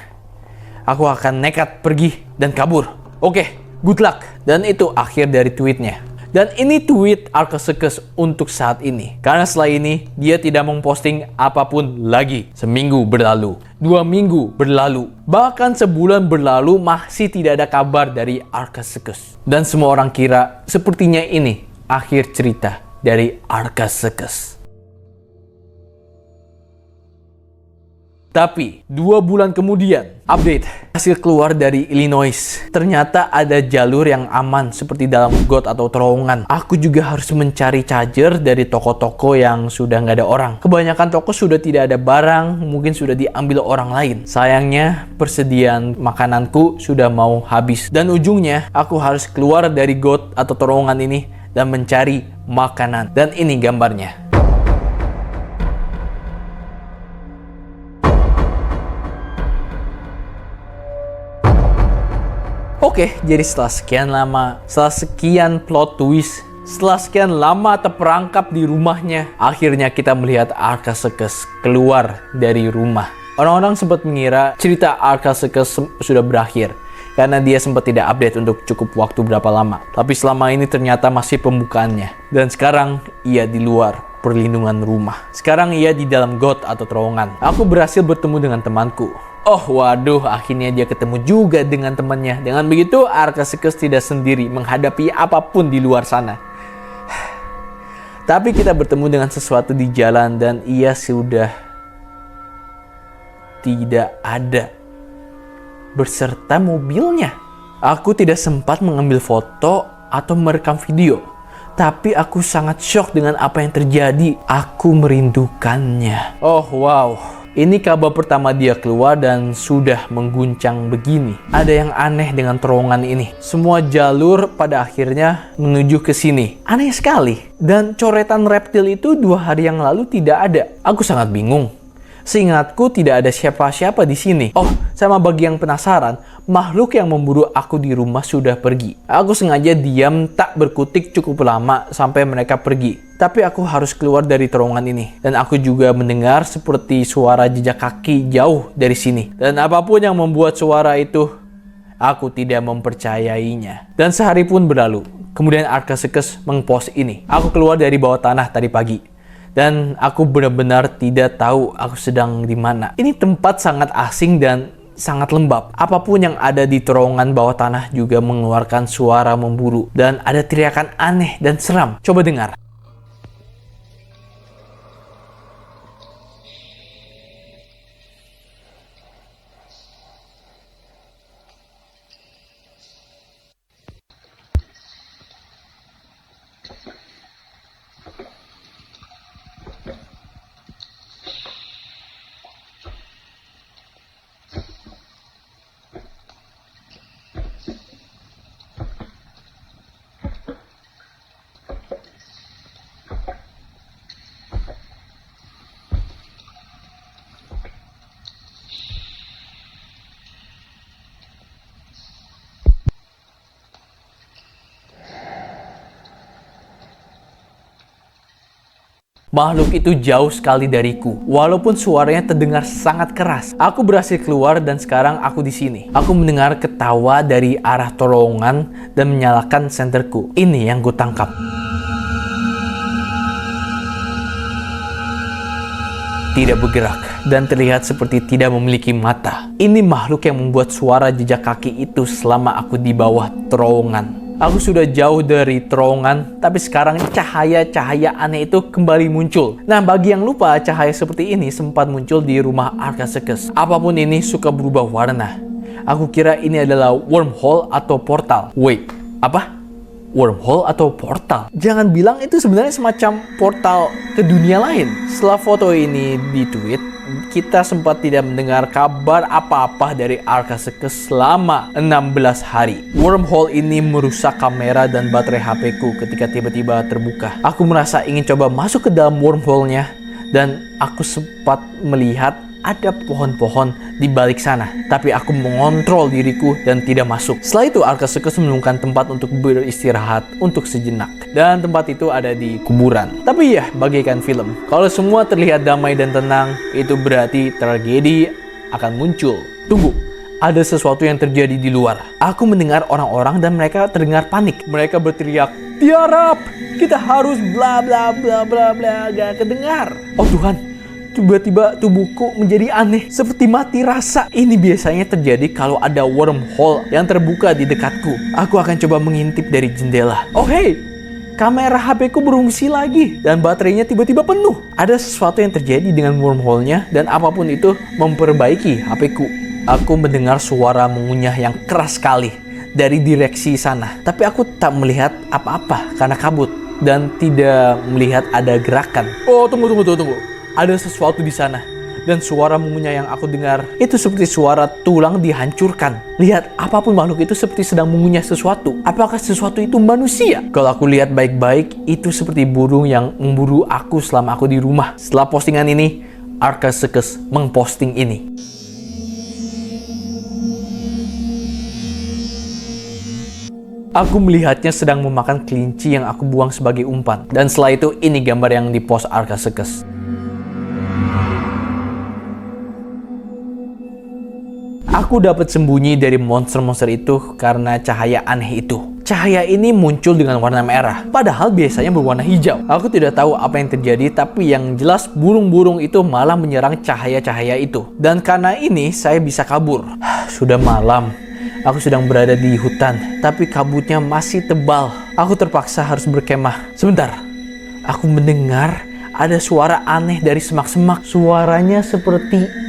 Aku akan nekat pergi dan kabur. Oke, good luck. Dan itu akhir dari tweetnya. Dan ini tweet Arcasicus untuk saat ini. Karena setelah ini, dia tidak memposting apapun lagi. Seminggu berlalu, 2 minggu berlalu, bahkan sebulan berlalu masih tidak ada kabar dari Arcasicus. Dan semua orang kira sepertinya ini akhir cerita dari Arcasicus. Tapi 2 bulan kemudian, update hasil keluar dari Illinois. Ternyata ada jalur yang aman seperti dalam got atau terowongan. Aku juga harus mencari charger dari toko-toko yang sudah nggak ada orang. Kebanyakan toko sudah tidak ada barang, mungkin sudah diambil orang lain. Sayangnya persediaan makananku sudah mau habis. Dan ujungnya aku harus keluar dari got atau terowongan ini dan mencari makanan. Dan ini gambarnya. Oke, jadi setelah sekian plot twist, setelah sekian lama terperangkap di rumahnya, akhirnya kita melihat Arcasicus keluar dari rumah. Orang-orang sempat mengira cerita Arcasicus sudah berakhir, karena dia sempat tidak update untuk cukup waktu berapa lama. Tapi selama ini ternyata masih pembukaannya. Dan sekarang ia di luar perlindungan rumah. Sekarang ia di dalam got atau terowongan. Aku berhasil bertemu dengan temanku. Oh waduh, akhirnya dia ketemu juga dengan temannya. Dengan begitu, Arcasicus tidak sendiri menghadapi apapun di luar sana. Tapi kita bertemu dengan sesuatu di jalan dan ia sudah tidak ada berserta mobilnya. Aku tidak sempat mengambil foto atau merekam video. Tapi aku sangat shock dengan apa yang terjadi. Aku merindukannya. Oh wow. Ini kabar pertama dia keluar dan sudah mengguncang begini. Ada yang aneh dengan terowongan ini. Semua jalur pada akhirnya menuju ke sini. Aneh sekali. Dan coretan reptil itu 2 hari yang lalu tidak ada. Aku sangat bingung. Seingatku tidak ada siapa-siapa di sini. Oh, sama bagi yang penasaran, makhluk yang memburu aku di rumah sudah pergi. Aku sengaja diam tak berkutik cukup lama sampai mereka pergi. Tapi aku harus keluar dari terowongan ini. Dan aku juga mendengar seperti suara jejak kaki jauh dari sini. Dan apapun yang membuat suara itu, aku tidak mempercayainya. Dan sehari pun berlalu. Kemudian Arcasicus mengpost ini. Aku keluar dari bawah tanah tadi pagi. Dan aku benar-benar tidak tahu aku sedang di mana. Ini tempat sangat asing dan sangat lembab. Apapun yang ada di terowongan bawah tanah juga mengeluarkan suara memburu. Dan ada teriakan aneh dan seram. Coba dengar. Makhluk itu jauh sekali dariku. Walaupun suaranya terdengar sangat keras. Aku berhasil keluar dan sekarang aku di sini. Aku mendengar ketawa dari arah terowongan dan menyalakan senterku. Ini yang ku tangkap. Tidak bergerak dan terlihat seperti tidak memiliki mata. Ini makhluk yang membuat suara jejak kaki itu selama aku di bawah terowongan. Aku sudah jauh dari terowongan, tapi sekarang cahaya-cahaya aneh itu kembali muncul. Nah, bagi yang lupa, cahaya seperti ini sempat muncul di rumah Arcasicus. Apapun ini suka berubah warna. Aku kira ini adalah wormhole atau portal. Wait, apa? wormhole atau portal. Jangan bilang itu sebenarnya semacam portal ke dunia lain. Setelah foto ini di-tweet, kita sempat tidak mendengar kabar apa-apa dari Arcasicus selama 16 hari. Wormhole ini merusak kamera dan baterai HP-ku ketika tiba-tiba terbuka. Aku merasa ingin coba masuk ke dalam wormhole-nya dan aku sempat melihat ada pohon-pohon di balik sana. Tapi aku mengontrol diriku dan tidak masuk. Setelah itu Arcasicus menemukan tempat untuk beristirahat untuk sejenak. Dan tempat itu ada di kuburan. Tapi ya, bagaikan film. Kalau semua terlihat damai dan tenang, itu berarti tragedi akan muncul. Tunggu, ada sesuatu yang terjadi di luar. Aku mendengar orang-orang dan mereka terdengar panik. Mereka berteriak, "Tiarap, kita harus bla bla bla bla bla." Gak kedengar. Oh Tuhan. Tiba-tiba tubuhku menjadi aneh, seperti mati rasa. Ini biasanya terjadi kalau ada wormhole yang terbuka di dekatku. Aku akan coba mengintip dari jendela. Oh hey, kamera HP-ku berfungsi lagi dan baterainya tiba-tiba penuh. Ada sesuatu yang terjadi dengan wormhole-nya dan apapun itu memperbaiki HP-ku. Aku mendengar suara mengunyah yang keras sekali dari direksi sana. Tapi aku tak melihat apa-apa karena kabut dan tidak melihat ada gerakan. Oh, tunggu. Ada sesuatu di sana. Dan suara mengunyah yang aku dengar itu seperti suara tulang dihancurkan. Lihat, apapun makhluk itu seperti sedang mengunyah sesuatu. Apakah sesuatu itu manusia? Kalau aku lihat baik-baik, itu seperti burung yang memburu aku selama aku di rumah. Setelah postingan ini, Arcasicus mengposting ini. Aku melihatnya sedang memakan kelinci yang aku buang sebagai umpan. Dan setelah itu, ini gambar yang dipost Arcasicus. Aku dapat sembunyi dari monster-monster itu karena cahaya aneh itu. Cahaya ini muncul dengan warna merah, padahal biasanya berwarna hijau. Aku tidak tahu apa yang terjadi, tapi yang jelas burung-burung itu malah menyerang cahaya-cahaya itu. Dan karena ini, saya bisa kabur. Sudah malam. Aku sedang berada di hutan, tapi kabutnya masih tebal. Aku terpaksa harus berkemah. Sebentar, aku mendengar ada suara aneh dari semak-semak. Suaranya seperti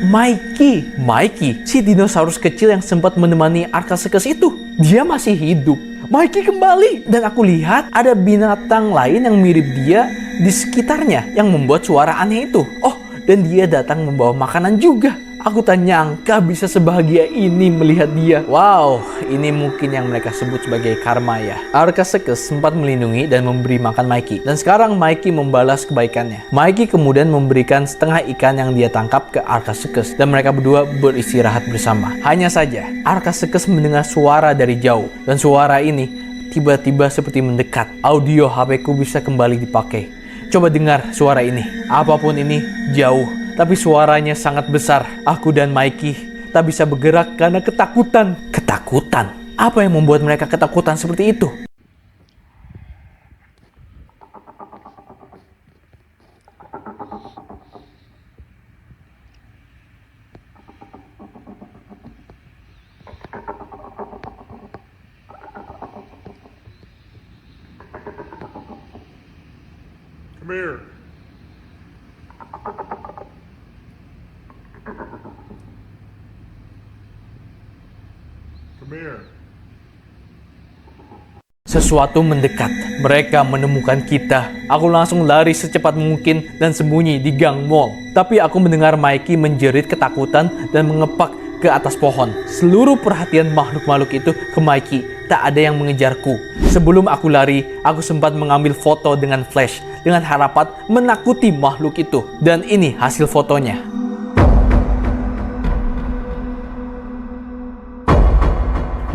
Mikey, si dinosaurus kecil yang sempat menemani Arcasicus itu. Dia masih hidup. Mikey kembali. Dan aku lihat ada binatang lain yang mirip dia di sekitarnya yang membuat suara aneh itu. Oh, dan dia datang membawa makanan juga. Aku tak nyangka bisa sebahagia ini melihat dia. Wow, ini mungkin yang mereka sebut sebagai karma ya. Arcasicus sempat melindungi dan memberi makan Mikey. Dan sekarang Mikey membalas kebaikannya. Mikey kemudian memberikan setengah ikan yang dia tangkap ke Arcasicus. Dan mereka berdua beristirahat bersama. Hanya saja, Arcasicus mendengar suara dari jauh. Dan suara ini tiba-tiba seperti mendekat. Audio HP-ku bisa kembali dipakai. Coba dengar suara ini. Apapun ini, jauh. Tapi suaranya sangat besar. Aku dan Mikey tak bisa bergerak karena ketakutan. Ketakutan? Apa yang membuat mereka ketakutan seperti itu? Come here. Come here. Sesuatu mendekat. Mereka menemukan kita. Aku langsung lari secepat mungkin dan sembunyi di gang mall. Tapi aku mendengar Mikey menjerit ketakutan dan mengepak ke atas pohon. Seluruh perhatian makhluk-makhluk itu ke Mikey. Tak ada yang mengejarku. Sebelum aku lari, aku sempat mengambil foto dengan flash dengan harapan menakuti makhluk itu. Dan ini hasil fotonya.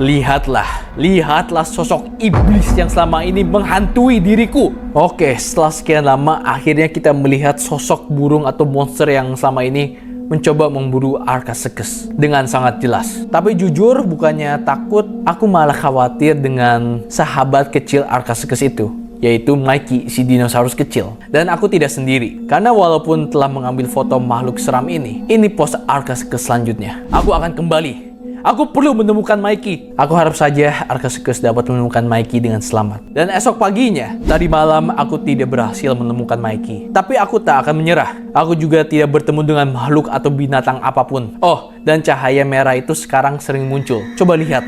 Lihatlah sosok iblis yang selama ini menghantui diriku. Oke, setelah sekian lama, akhirnya kita melihat sosok burung atau monster yang selama ini mencoba memburu Arcasicus dengan sangat jelas. Tapi jujur, bukannya takut, aku malah khawatir dengan sahabat kecil Arcasicus itu, yaitu Mikey, si dinosaurus kecil. Dan aku tidak sendiri, karena walaupun telah mengambil foto makhluk seram ini post Arcasicus selanjutnya. Aku akan kembali. Aku perlu menemukan Mikey. Aku harap saja Arcasicus dapat menemukan Mikey dengan selamat. Dan esok paginya, tadi malam aku tidak berhasil menemukan Mikey. Tapi aku tak akan menyerah. Aku juga tidak bertemu dengan makhluk atau binatang apapun. Oh, dan cahaya merah itu sekarang sering muncul. Coba lihat.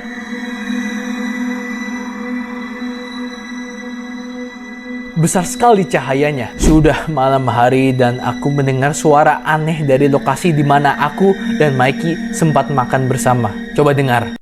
besar sekali cahayanya. Sudah malam hari dan aku mendengar suara aneh dari lokasi di mana aku dan Mikey sempat makan bersama. Coba dengar.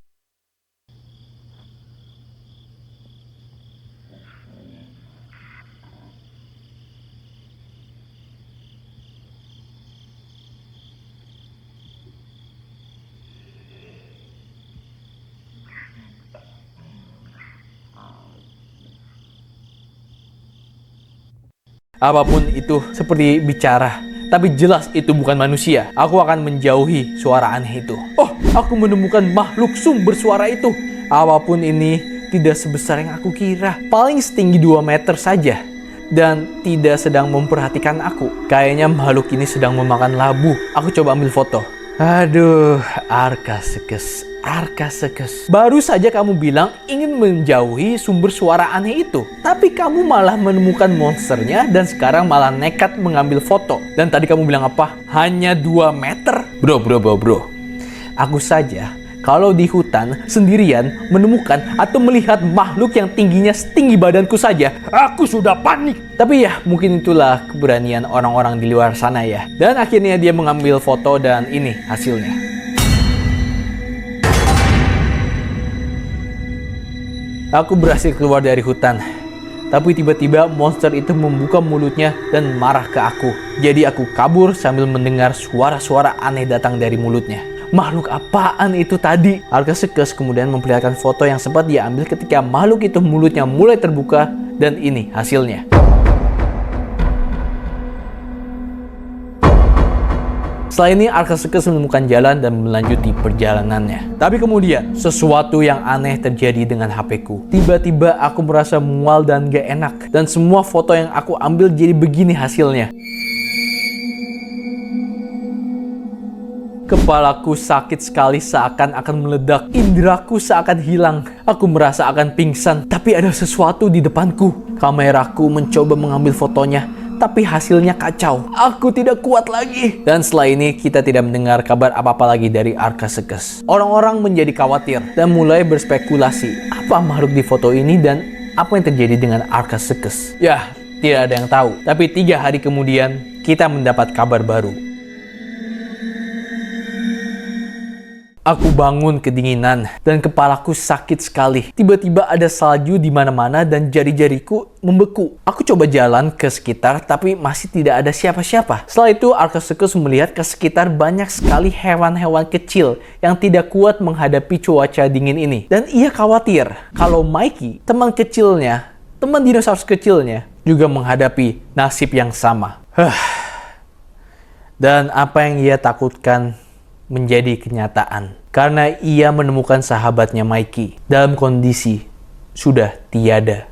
Apapun itu seperti bicara, tapi jelas itu bukan manusia. Aku akan menjauhi suara aneh itu. Oh, aku menemukan makhluk sumber suara itu. Apapun ini tidak sebesar yang aku kira. Paling setinggi 2 meter saja. Dan tidak sedang memperhatikan aku. Kayaknya makhluk ini sedang memakan labu. Aku coba ambil foto. Aduh, Arkasekes. Baru saja kamu bilang ingin menjauhi sumber suara aneh itu. Tapi kamu malah menemukan monsternya dan sekarang malah nekat mengambil foto. Dan tadi kamu bilang apa? Hanya 2 meter? Bro. Aku saja kalau di hutan sendirian menemukan atau melihat makhluk yang tingginya setinggi badanku saja, aku sudah panik. Tapi ya, mungkin itulah keberanian orang-orang di luar sana ya. Dan akhirnya dia mengambil foto dan ini hasilnya. Aku berhasil keluar dari hutan. Tapi tiba-tiba monster itu membuka mulutnya dan marah ke aku. Jadi aku kabur sambil mendengar suara-suara aneh datang dari mulutnya. Makhluk apaan itu tadi? Arkasekes kemudian memperlihatkan foto yang sempat dia ambil ketika makhluk itu mulutnya mulai terbuka. Dan ini hasilnya. Setelah ini Arkasekes menemukan jalan dan melanjuti perjalanannya. Tapi kemudian sesuatu yang aneh terjadi dengan HP-ku. Tiba-tiba aku merasa mual dan gak enak. Dan semua foto yang aku ambil jadi begini hasilnya. Kepalaku sakit sekali seakan akan meledak. Indraku seakan hilang. Aku merasa akan pingsan. Tapi ada sesuatu di depanku. Kameraku mencoba mengambil fotonya. Tapi hasilnya kacau. Aku tidak kuat lagi. Dan setelah ini kita tidak mendengar kabar apa-apa lagi dari Arkasekes. Orang-orang menjadi khawatir dan mulai berspekulasi. Apa makhluk di foto ini dan apa yang terjadi dengan Arkasekes? Ya, tidak ada yang tahu. Tapi 3 hari kemudian kita mendapat kabar baru. Aku bangun kedinginan dan kepalaku sakit sekali. Tiba-tiba ada salju di mana-mana dan jari-jariku membeku. Aku coba jalan ke sekitar tapi masih tidak ada siapa-siapa. Setelah itu Arkasekes melihat ke sekitar banyak sekali hewan-hewan kecil yang tidak kuat menghadapi cuaca dingin ini. Dan ia khawatir kalau Mikey, teman kecilnya, teman dinosaurus kecilnya, juga menghadapi nasib yang sama. Dan apa yang ia takutkan menjadi kenyataan. Karena ia menemukan sahabatnya Mikey dalam kondisi sudah tiada.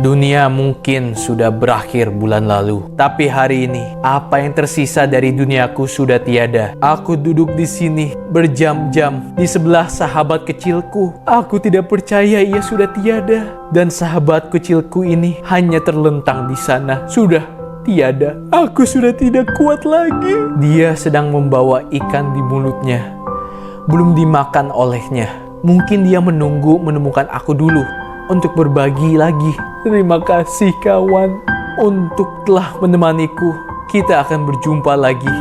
Dunia mungkin sudah berakhir bulan lalu. Tapi hari ini, apa yang tersisa dari duniaku sudah tiada. Aku duduk di sini berjam-jam di sebelah sahabat kecilku. Aku tidak percaya ia sudah tiada. Dan sahabat kecilku ini hanya terlentang di sana. Sudah tiada. Aku sudah tidak kuat lagi. Dia sedang membawa ikan di mulutnya. Belum dimakan olehnya. Mungkin dia menunggu menemukan aku dulu untuk berbagi lagi. Terima kasih kawan untuk telah menemaniku. Kita akan berjumpa lagi.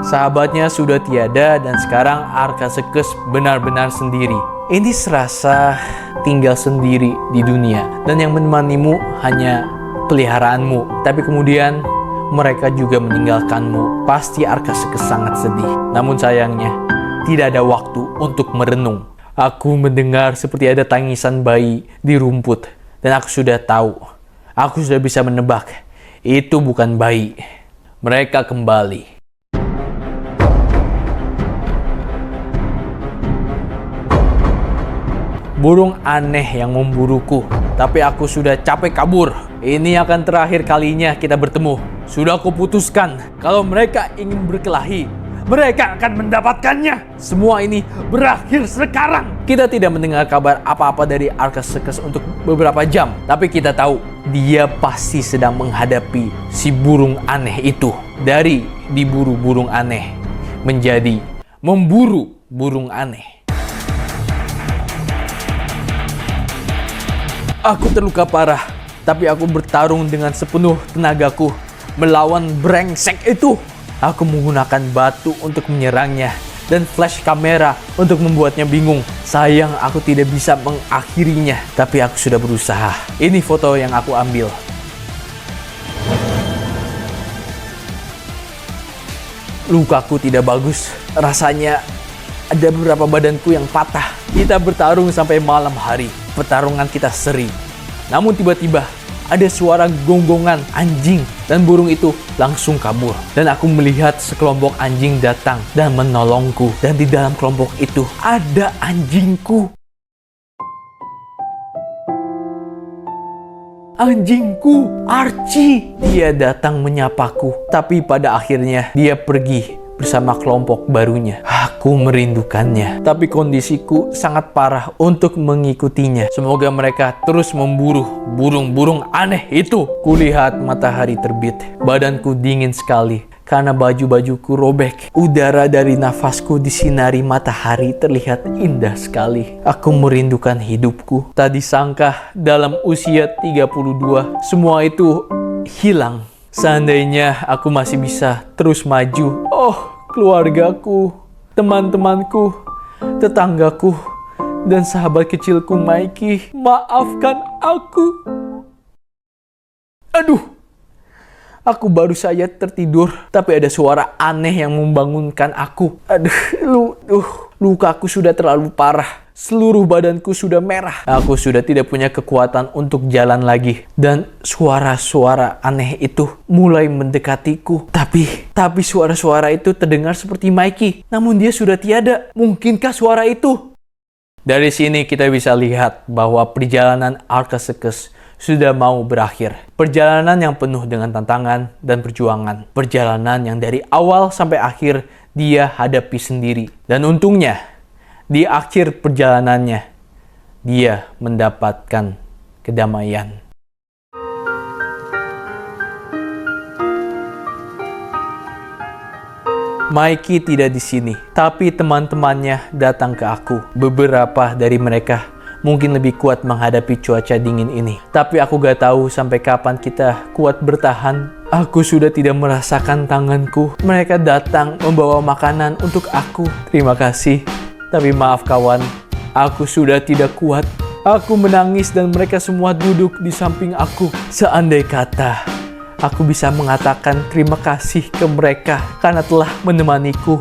Sahabatnya sudah tiada dan sekarang Arkasekes benar-benar sendiri. Ini serasa tinggal sendiri di dunia. Dan yang menemanimu hanya peliharaanmu, tapi kemudian mereka juga meninggalkanmu. Pasti Arkasekes sangat sedih. Namun sayangnya, tidak ada waktu untuk merenung. Aku mendengar seperti ada tangisan bayi di rumput. Dan aku sudah tahu, aku sudah bisa menebak, itu bukan bayi. Mereka kembali. Burung aneh yang memburuku, tapi aku sudah capek kabur. Ini akan terakhir kalinya kita bertemu. Sudah kuputuskan, kalau mereka ingin berkelahi, mereka akan mendapatkannya. Semua ini berakhir sekarang. Kita tidak mendengar kabar apa-apa dari Arkasekes untuk beberapa jam. Tapi kita tahu, dia pasti sedang menghadapi si burung aneh itu. Dari diburu burung aneh, menjadi memburu burung aneh. Aku terluka parah, tapi aku bertarung dengan sepenuh tenagaku melawan brengsek itu. Aku menggunakan batu untuk menyerangnya dan flash kamera untuk membuatnya bingung. Sayang aku tidak bisa mengakhirinya, tapi aku sudah berusaha. Ini foto yang aku ambil. Lukaku tidak bagus, rasanya ada beberapa badanku yang patah. Kita bertarung sampai malam hari. Pertarungan kita seri. Namun tiba-tiba ada suara gonggongan anjing dan burung itu langsung kabur. Dan aku melihat sekelompok anjing datang dan menolongku. Dan di dalam kelompok itu ada anjingku. Anjingku, Archie. Dia datang menyapaku. Tapi pada akhirnya dia pergi bersama kelompok barunya. Aku merindukannya, tapi kondisiku sangat parah untuk mengikutinya. Semoga mereka terus memburu burung-burung aneh itu. Kulihat matahari terbit. Badanku dingin sekali karena baju-bajuku robek. Udara dari nafasku disinari matahari terlihat indah sekali. Aku merindukan hidupku. Tak disangka dalam usia 32 semua itu hilang. Seandainya aku masih bisa terus maju. Oh, keluargaku, teman-temanku, tetanggaku, dan sahabat kecilku Mikey, maafkan aku. Aduh, aku baru saja tertidur, tapi ada suara aneh yang membangunkan aku. Lukaku sudah terlalu parah. Seluruh badanku sudah merah. Aku sudah tidak punya kekuatan untuk jalan lagi. Dan suara-suara aneh itu mulai mendekatiku. Tapi suara-suara itu terdengar seperti Mikey. Namun dia sudah tiada. Mungkinkah suara itu? Dari sini kita bisa lihat bahwa perjalanan Arkasekes sudah mau berakhir. Perjalanan yang penuh dengan tantangan dan perjuangan. Perjalanan yang dari awal sampai akhir dia hadapi sendiri. Dan untungnya, di akhir perjalanannya, dia mendapatkan kedamaian. Mikey tidak di sini, tapi teman-temannya datang ke aku. Beberapa dari mereka mungkin lebih kuat menghadapi cuaca dingin ini. Tapi aku gak tahu sampai kapan kita kuat bertahan. Aku sudah tidak merasakan tanganku. Mereka datang membawa makanan untuk aku. Terima kasih. Tapi maaf kawan, aku sudah tidak kuat. Aku menangis dan mereka semua duduk di samping aku. Seandai kata, aku bisa mengatakan terima kasih ke mereka karena telah menemaniku.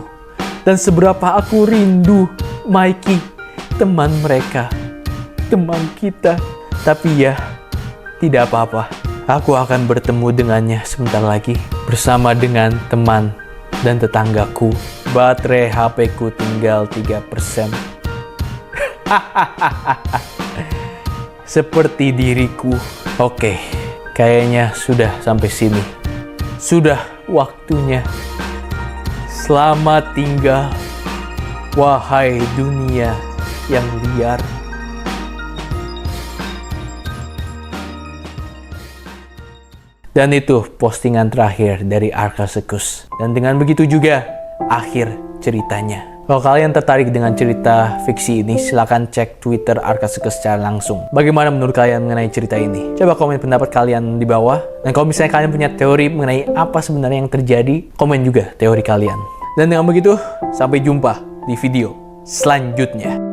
Dan seberapa aku rindu Mikey, teman mereka, teman kita. Tapi ya, tidak apa-apa. Aku akan bertemu dengannya sebentar lagi. Bersama dengan teman dan tetanggaku. Baterai HP-ku tinggal 3%. Seperti diriku. Oke, kayaknya sudah sampai sini. Sudah waktunya. Selamat tinggal, wahai dunia yang liar. Dan itu postingan terakhir dari Arkasekes. Dan dengan begitu juga akhir ceritanya. Kalau kalian tertarik dengan cerita fiksi ini, silahkan cek Twitter Arkasekes secara langsung. Bagaimana menurut kalian mengenai cerita ini? Coba komen pendapat kalian di bawah. Dan kalau misalnya kalian punya teori mengenai apa sebenarnya yang terjadi, komen juga teori kalian. Dan dengan begitu, sampai jumpa di video selanjutnya.